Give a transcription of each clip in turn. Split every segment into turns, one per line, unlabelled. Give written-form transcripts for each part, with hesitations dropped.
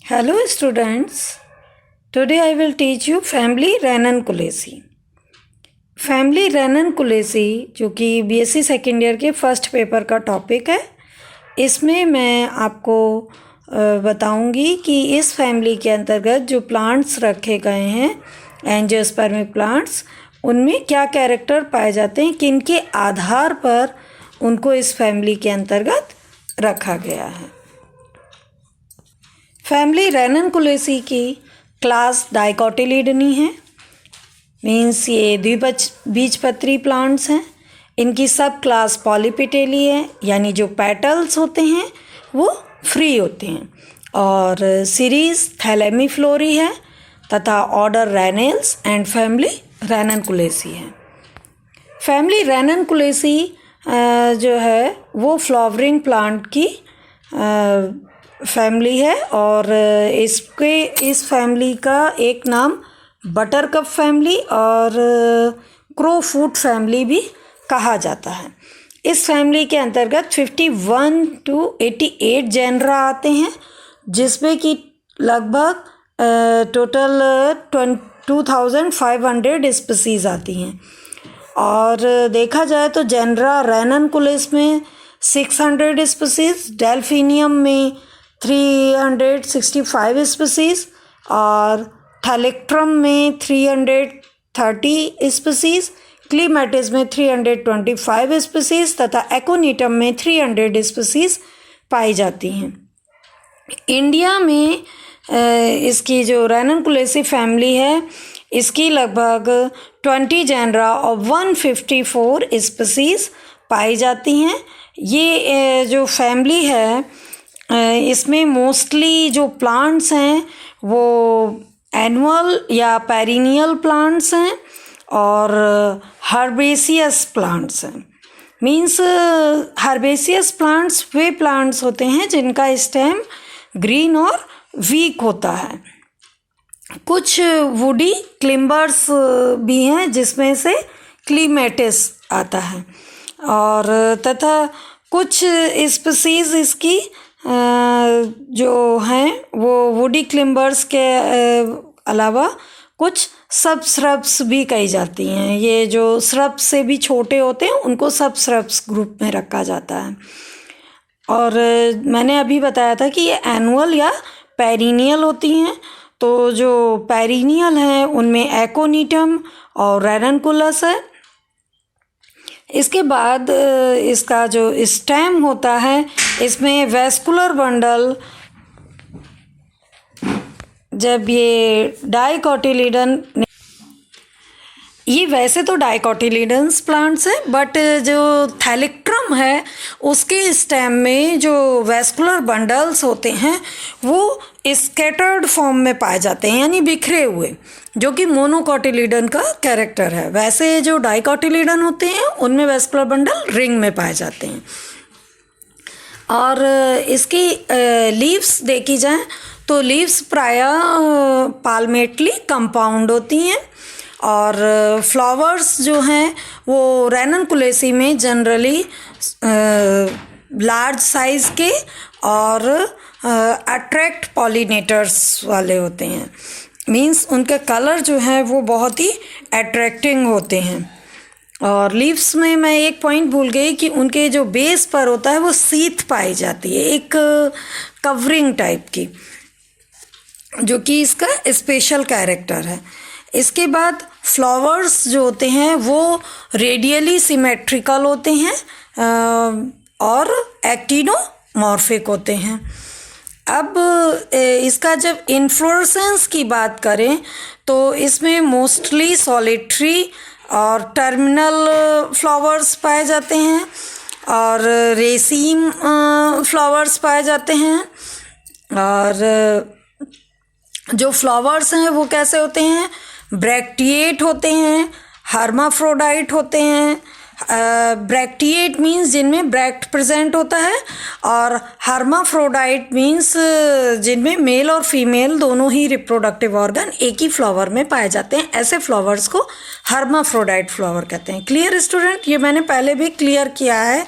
Hello students, today I will teach you family Ranunculatae. Family Ranunculaceae जो कि BSc second year के first paper का topic है, इसमें मैं आपको बताऊंगी कि इस फैमिली के अंतर्गत जो प्लांट्स रखे गए हैं एंजियोस्पर्मिक प्लांट्स, उनमें क्या कैरेक्टर पाए जाते हैं, किनके आधार पर उनको इस फैमिली के अंतर्गत रखा गया है। फैमिली रैननकुलेसी की क्लास डाइकोटिलीडनी है, मीन्स ये द्विबीजपत्री प्लांट्स हैं। इनकी सब क्लास पॉलीपेटली है, यानी जो पेटल्स होते हैं वो फ्री होते हैं, और सीरीज थैलेमीफ्लोरी है तथा ऑर्डर रैनेल्स एंड फैमिली रैननकुलेसी है। फैमिली रैननकुलेसी जो है वो फ्लावरिंग प्लांट की फैमिली है, और इस फैमिली का एक नाम बटरकप फैमिली और क्रोफूट फैमिली भी कहा जाता है। इस फैमिली के अंतर्गत 51 to 88 जेनरा आते हैं, जिसमें कि लगभग टोटल 2500 स्पीसीज आती हैं। और देखा जाए तो जेनरा रैननकुलेस में 600 स्पीसीज, डेल्फिनियम में 365 स्पीसीज, और थैलेक्ट्रम में 330 स्पीसीज, क्लीमेटिस में 325 स्पीसीज तथा एकोनिटम में 300 स्पीसीज पाई जाती हैं। इंडिया में इसकी जो रैननकुलेसी फैमिली है, इसकी लगभग 20 जेनरा और 154 स्पीसीज पाई जाती हैं। ये जो फैमिली है, इसमें मोस्टली जो प्लांट्स हैं वो एनुअल या पेरिनियल प्लांट्स हैं और हर्बेसियस प्लांट्स हैं। मीन्स हर्बेसियस प्लांट्स वे प्लांट्स होते हैं जिनका स्टेम ग्रीन और वीक होता है। कुछ वुडी क्लिम्बर्स भी हैं, जिसमें से क्लीमेटिस आता है, और तथा कुछ स्पीसीज इसकी जो हैं वो वुडी क्लिम्बर्स के अलावा कुछ सब श्रब्स भी कही जाती हैं। ये जो श्रब्स से भी छोटे होते हैं उनको सब श्रब्स ग्रुप में रखा जाता है। और मैंने अभी बताया था कि ये एनुअल या पेरिनियल होती हैं। तो जो पेरिनियल हैं उनमें एकोनिटम और रैननकुलस है। इसके बाद इसका जो स्टेम होता है, इसमें वेस्कुलर बंडल, जब ये डाइकोटिलीडन, ये वैसे तो डाइकोटिलीडन्स प्लांट्स हैं, बट जो थैलेक्ट्रम है उसके स्टेम में जो वेस्कुलर बंडल्स होते हैं वो स्कैटर्ड फॉर्म में पाए जाते हैं, यानी बिखरे हुए, जो कि मोनोकोटिलीडन का कैरेक्टर है। वैसे जो डाइकोटिलीडन होते हैं उनमें वेस्कुलर बंडल रिंग में पाए जाते हैं। और इसकी लीव्स देखी जाए तो लीव्स प्रायः पाल्मेटली कंपाउंड होती हैं, और फ्लावर्स जो हैं वो रैननकुलेसी में जनरली लार्ज साइज़ के और अट्रैक्ट पॉलिनेटर्स वाले होते हैं। मीन्स उनके कलर जो है वो बहुत ही अट्रैक्टिंग होते हैं। और लीव्स में मैं एक पॉइंट भूल गई कि उनके जो बेस पर होता है वो सीथ पाई जाती है, एक कवरिंग टाइप की, जो कि इसका स्पेशल कैरेक्टर है। इसके बाद फ्लावर्स जो होते हैं वो रेडियली सिमेट्रिकल होते हैं और एक्टिनोमॉर्फिक होते हैं। अब इसका जब इन्फ्लोरेसेंस की बात करें तो इसमें मोस्टली सॉलिटरी और टर्मिनल फ्लावर्स पाए जाते हैं, और रेसीम फ्लावर्स पाए जाते हैं। और जो फ्लावर्स हैं वो कैसे होते हैं, ब्रैक्टिएट होते हैं, हर्माफ्रोडाइट होते हैं। ब्रैक्टिएट मीन्स जिनमें ब्रैक्ट प्रेजेंट होता है, और हर्माफ्रोडाइट मीन्स जिनमें मेल और फीमेल दोनों ही रिप्रोडक्टिव ऑर्गन एक ही फ्लावर में पाए जाते हैं। ऐसे फ्लावर्स को हर्माफ्रोडाइट फ्लावर कहते हैं। Clear student? ये मैंने पहले भी क्लियर किया है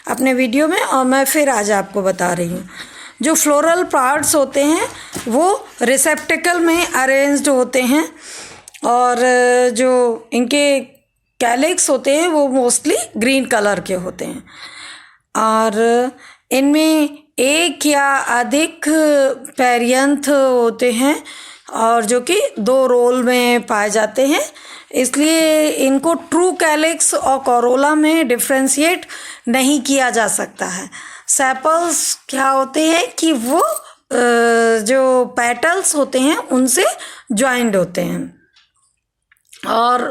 अपने वीडियो में, और मैं फिर आज आपको बता रही हूँ। जो फ्लोरल पार्ट्स होते हैं वो रिसेप्टिकल में अरेंज्ड होते हैं, और जो इनके कैलिक्स होते हैं वो मोस्टली ग्रीन कलर के होते हैं, और इनमें एक या अधिक पेरियंथ होते हैं और जो कि 2 रोल में पाए जाते हैं, इसलिए इनको ट्रू कैलिक्स और कोरोला में डिफ्रेंशिएट नहीं किया जा सकता है। सेपल्स क्या होते हैं कि वो जो पेटल्स होते हैं उनसे ज्वाइंट होते हैं, और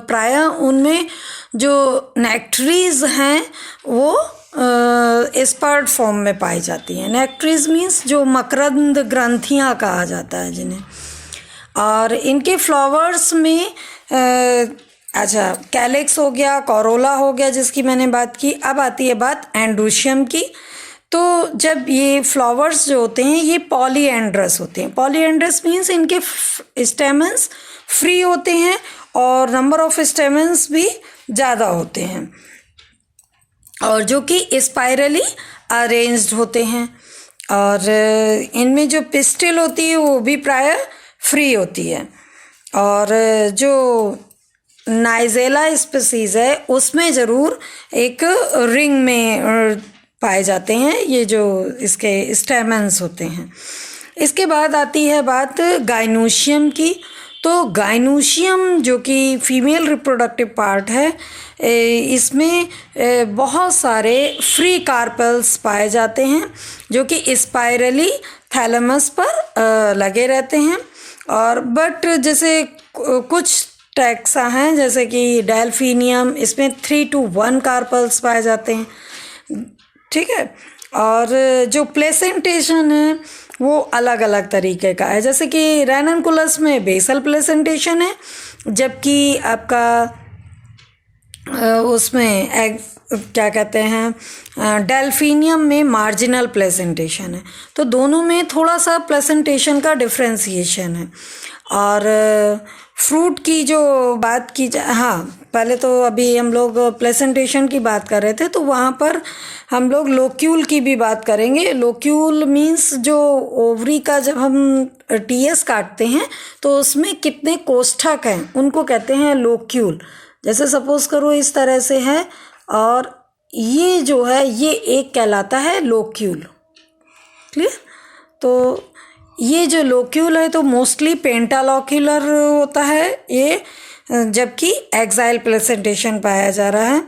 प्रायः उनमें जो नेक्टरीज हैं वो स्पर्ड फॉर्म में पाई जाती हैं। नेक्टरीज मीन्स जो मकरंद ग्रंथियाँ कहा जाता है जिन्हें, और इनके फ्लावर्स में अच्छा कैलिक्स हो गया, कोरोला हो गया जिसकी मैंने बात की। अब आती है बात एंड्रोशियम की। तो जब ये फ्लावर्स जो होते हैं ये पॉलीएंड्रस होते हैं। पॉलीएंड्रस मीन्स इनके स्टेमन्स फ्री होते हैं और नंबर ऑफ स्टेमन्स भी ज़्यादा होते हैं, और जो कि स्पाइरली अरेंज्ड होते हैं, और इनमें जो पिस्टिल होती है वो भी प्रायः फ्री होती है, और जो नाइजेला स्पीसीज़ है उसमें ज़रूर एक रिंग में पाए जाते हैं ये जो इसके स्टेमन्स होते हैं। इसके बाद आती है बात गाइनोशियम की। तो गाइनोशियम जो कि फीमेल रिप्रोडक्टिव पार्ट है, इसमें बहुत सारे फ्री कार्पेल्स पाए जाते हैं जो कि स्पाइरली थैलेमस पर लगे रहते हैं, और बट जैसे कुछ टैक्सा हैं जैसे कि डेल्फिनियम, इसमें 3 to 1 कार्पल्स पाए जाते हैं, ठीक है। और जो प्लेसेंटेशन है वो अलग अलग तरीके का है, जैसे कि रैननकुलस में बेसल प्लेसेंटेशन है, जबकि आपका उसमें क्या कहते हैं डेल्फिनियम में मार्जिनल प्लेसेंटेशन है। तो दोनों में थोड़ा सा प्लेसेंटेशन का डिफ्रेंसिएशन है। और फ्रूट की जो बात की जाए, हाँ पहले तो अभी हम लोग प्लेसेंटेशन की बात कर रहे थे, तो वहाँ पर हम लोग लोक्यूल की भी बात करेंगे। लोक्यूल मीन्स जो ओवरी का जब हम टीएस काटते हैं तो उसमें कितने कोष्ठक हैं उनको कहते हैं लोक्यूल। जैसे सपोज करो इस तरह से है, और ये जो है ये एक कहलाता है लोक्यूल, क्लियर। तो ये जो लोक्यूल है तो मोस्टली पेंटालोक्यूलर होता है ये, जबकि एक्साइल प्लेसेंटेशन पाया जा रहा है,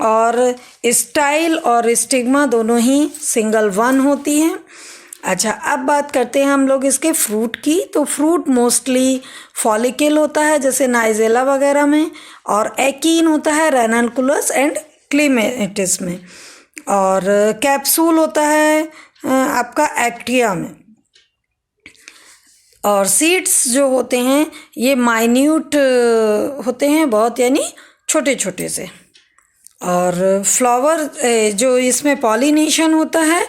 और स्टाइल और स्टिग्मा दोनों ही सिंगल 1 होती हैं। अच्छा, अब बात करते हैं हम लोग इसके फ्रूट की। तो फ्रूट मोस्टली फॉलिकल होता है जैसे नाइजेला वगैरह में, और एकीन होता है रैननकुलस एंड क्लीमेटिस में, और कैप्सूल होता है आपका एक्टिया में, और सीड्स जो होते हैं ये माइन्यूट होते हैं बहुत, यानी छोटे छोटे से। और फ्लावर जो इसमें पॉलिनेशन होता है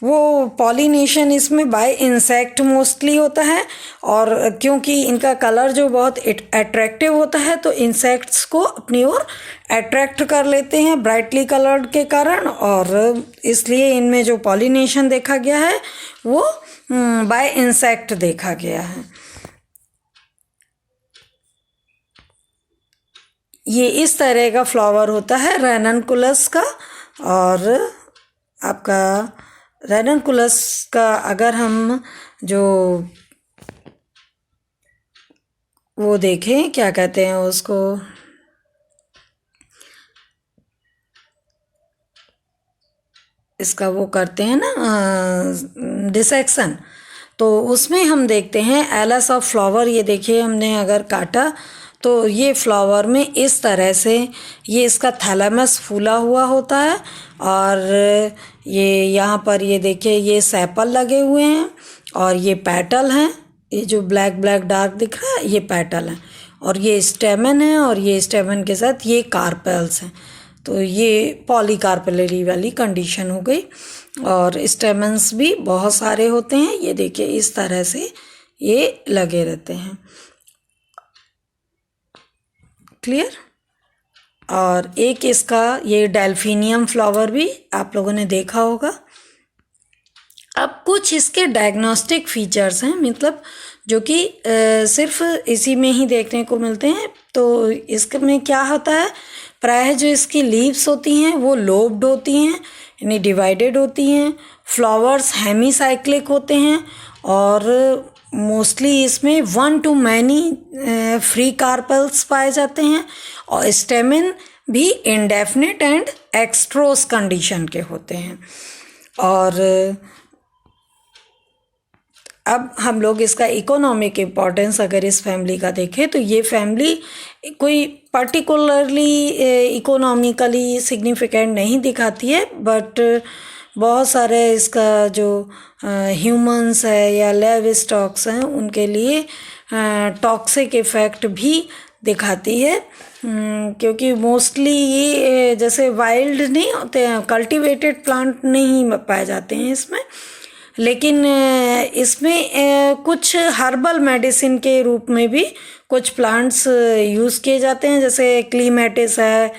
वो पॉलिनेशन इसमें बाय इंसेक्ट मोस्टली होता है, और क्योंकि इनका कलर जो बहुत अट्रैक्टिव होता है तो इंसेक्ट्स को अपनी ओर अट्रैक्ट कर लेते हैं ब्राइटली कलर्ड के कारण, और इसलिए इनमें जो पॉलिनेशन देखा गया है वो बाय इंसेक्ट देखा गया है। ये इस तरह का फ्लावर होता है रैननकुलस का। और आपका रैननकुलस का अगर हम जो वो देखें, क्या कहते हैं उसको, इसका वो करते हैं ना डिसेक्शन, तो उसमें हम देखते हैं एलस ऑफ फ्लावर। ये देखिए हमने अगर काटा तो ये फ्लावर में इस तरह से ये इसका थैलेमस फूला हुआ होता है, और ये यहाँ पर ये देखिए ये सेपल लगे हुए हैं, और ये पेटल हैं, ये जो ब्लैक ब्लैक डार्क दिख रहा है ये पेटल हैं, और ये स्टेमन है, और ये स्टेमन के साथ ये कार्पेल्स हैं। तो ये पॉलीकार्पेलरी वाली कंडीशन हो गई, और स्टेमन्स भी बहुत सारे होते हैं। ये देखिए इस तरह से ये लगे रहते हैं, क्लियर। और एक इसका ये डेल्फिनियम फ्लावर भी आप लोगों ने देखा होगा। अब कुछ इसके डायग्नोस्टिक फीचर्स हैं, मतलब जो कि सिर्फ इसी में ही देखने को मिलते हैं। तो इसमें क्या होता है, प्रायः जो इसकी लीव्स होती हैं वो लोब्ड होती हैं, यानी डिवाइडेड होती हैं। फ्लावर्स हेमीसाइक्लिक होते हैं और मोस्टली इसमें 1 to many फ्री कार्पल्स पाए जाते हैं। और स्टेमेन भी इंडेफिनिट एंड एक्सट्रोस कंडीशन के होते हैं। और अब हम लोग इसका इकोनॉमिक इम्पोर्टेंस अगर इस फैमिली का देखें तो ये फैमिली कोई पर्टिकुलरली इकोनॉमिकली सिग्निफिकेंट नहीं दिखाती है, बट बहुत सारे इसका जो ह्यूमंस है या लिव स्टॉक्स हैं उनके लिए टॉक्सिक इफ़ेक्ट भी दिखाती है, क्योंकि मोस्टली ये जैसे वाइल्ड नहीं होते हैं, कल्टीवेटेड प्लांट नहीं पाए जाते हैं इसमें, लेकिन इसमें कुछ हर्बल मेडिसिन के रूप में भी कुछ प्लांट्स यूज़ किए जाते हैं, जैसे क्लीमेटिस है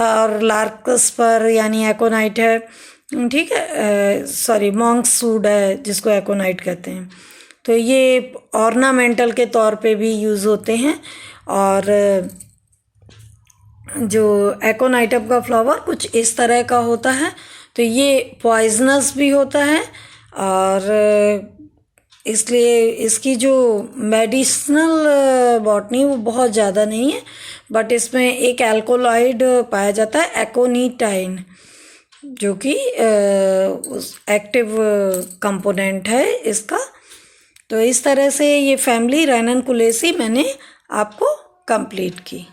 और लार्कस्पर यानी एकोनाइट है, ठीक है, सॉरी मॉन्क्सवुड है जिसको एकोनाइट कहते हैं। तो ये ऑर्नामेंटल के तौर पे भी यूज़ होते हैं। और जो एकोनाइटम का फ्लावर कुछ इस तरह का होता है, तो ये पॉइजनस भी होता है और इसलिए इसकी जो मेडिसिनल बॉटनी वो बहुत ज़्यादा नहीं है, बट इसमें एक एल्कोलॉइड पाया जाता है एकोनिटाइन, जो कि एक्टिव कंपोनेंट है इसका। तो इस तरह से ये फैमिली रैननकुलेसी मैंने आपको कंप्लीट की।